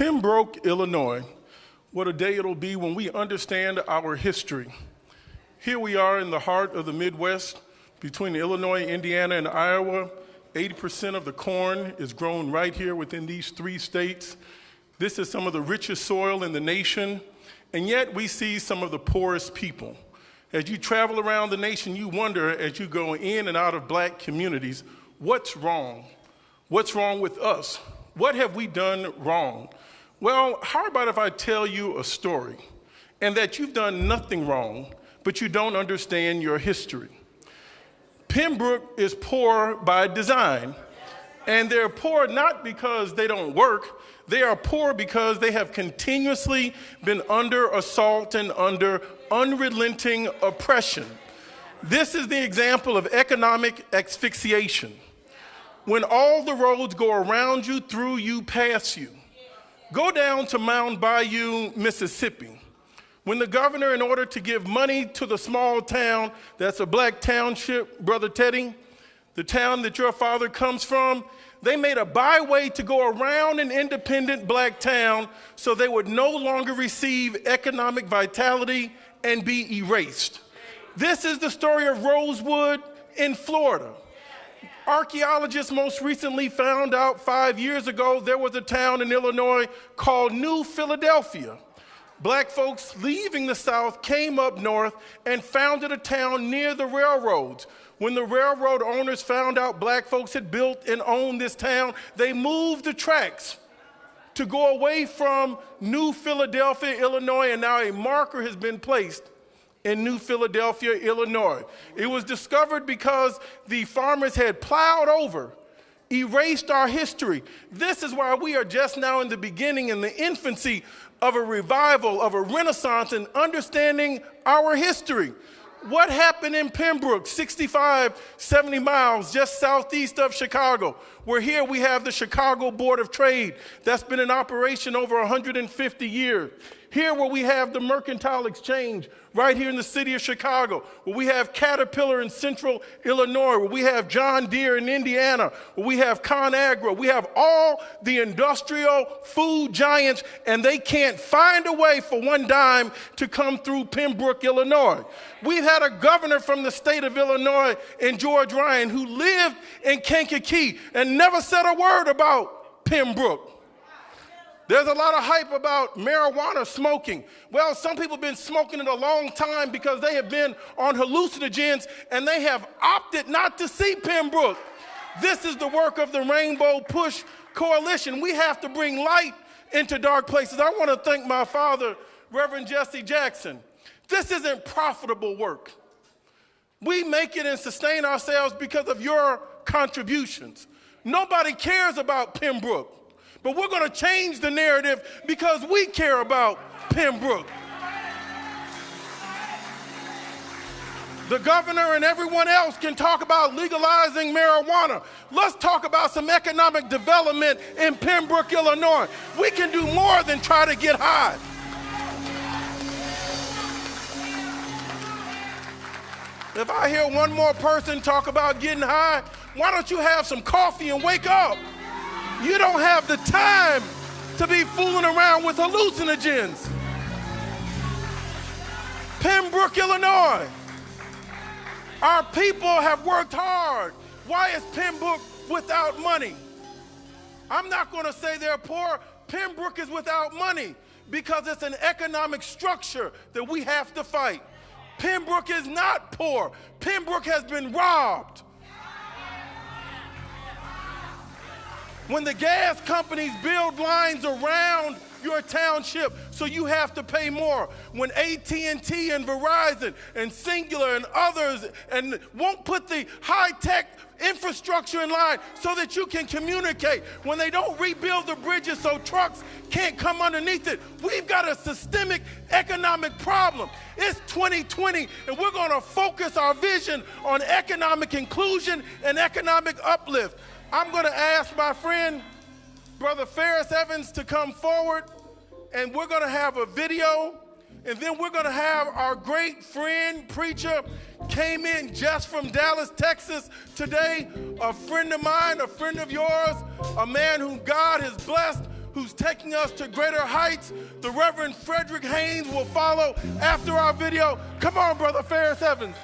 Pembroke, Illinois. What a day it'll be when we understand our history. Here we are in the heart of the Midwest, between Illinois, Indiana, and Iowa. 80% of the corn is grown right here within these three states. This is some of the richest soil in the nation, and yet we see some of the poorest people. As you travel around the nation, you wonder, as you go in and out of black communities, what's wrong? What's wrong with us? What have we done wrong? Well, how about if I tell you a story, and that you've done nothing wrong, but you don't understand your history? Pembroke is poor by design, and they're poor not because they don't work. They are poor because they have continuously been under assault and under unrelenting oppression. This is the example of economic asphyxiation. When all the roads go around you, through you, past you. Go down to Mound Bayou, Mississippi. When the governor, in order to give money to the small town, that's a black township, Brother Teddy, the town that your father comes from, they made a byway to go around an independent black town so they would no longer receive economic vitality and be erased. This is the story of Rosewood in Florida. Archaeologists most recently found out 5 years ago there was a town in Illinois called New Philadelphia. Black folks leaving the South came up north and founded a town near the railroads. When the railroad owners found out black folks had built and owned this town, they moved the tracks to go away from New Philadelphia, Illinois, and now a marker has been placed in New Philadelphia, Illinois. It was discovered because the farmers had plowed over, erased our history. This is why we are just now in the beginning, in the infancy of a revival, of a renaissance in understanding our history. What happened in Pembroke, 65, 70 miles just southeast of Chicago? Where here we have the Chicago Board of Trade that's been in operation over 150 years. Here where we have the Mercantile Exchange, right here in the city of Chicago, where we have Caterpillar in central Illinois, where we have John Deere in Indiana, where we have ConAgra, we have all the industrial food giants, and they can't find a way for one dime to come through Pembroke, Illinois. We've had a governor from the state of Illinois, in George Ryan, who lived in Kankakee and never said a word about Pembroke. There's a lot of hype about marijuana smoking. Well, some people have been smoking it a long time because they have been on hallucinogens and they have opted not to see Pembroke. This is the work of the Rainbow Push Coalition. We have to bring light into dark places. I want to thank my father, Reverend Jesse Jackson. This isn't profitable work. We make it and sustain ourselves because of your contributions. Nobody cares about Pembroke. But we're going to change the narrative because we care about Pembroke. The governor and everyone else can talk about legalizing marijuana. Let's talk about some economic development in Pembroke, Illinois. We can do more than try to get high. If I hear one more person talk about getting high, why don't you have some coffee and wake up? You don't have the time to be fooling around with hallucinogens. Pembroke, Illinois. Our people have worked hard. Why is Pembroke without money? I'm not going to say they're poor. Pembroke is without money because it's an economic structure that we have to fight. Pembroke is not poor. Pembroke has been robbed. When the gas companies build lines around your township, so you have to pay more. When AT&T and Verizon and Singular and others and won't put the high-tech infrastructure in line so that you can communicate. When they don't rebuild the bridges so trucks can't come underneath it. We've got a systemic economic problem. It's 2020, and we're going to focus our vision on economic inclusion and economic uplift. I'm going to ask my friend, Brother Ferris Evans, to come forward, and we're going to have a video, and then we're going to have our great friend, preacher, came in just from Dallas, Texas today, a friend of mine, a friend of yours, a man whom God has blessed who's taking us to greater heights. The Reverend Frederick Haynes will follow after our video. Come on, Brother Ferris Evans.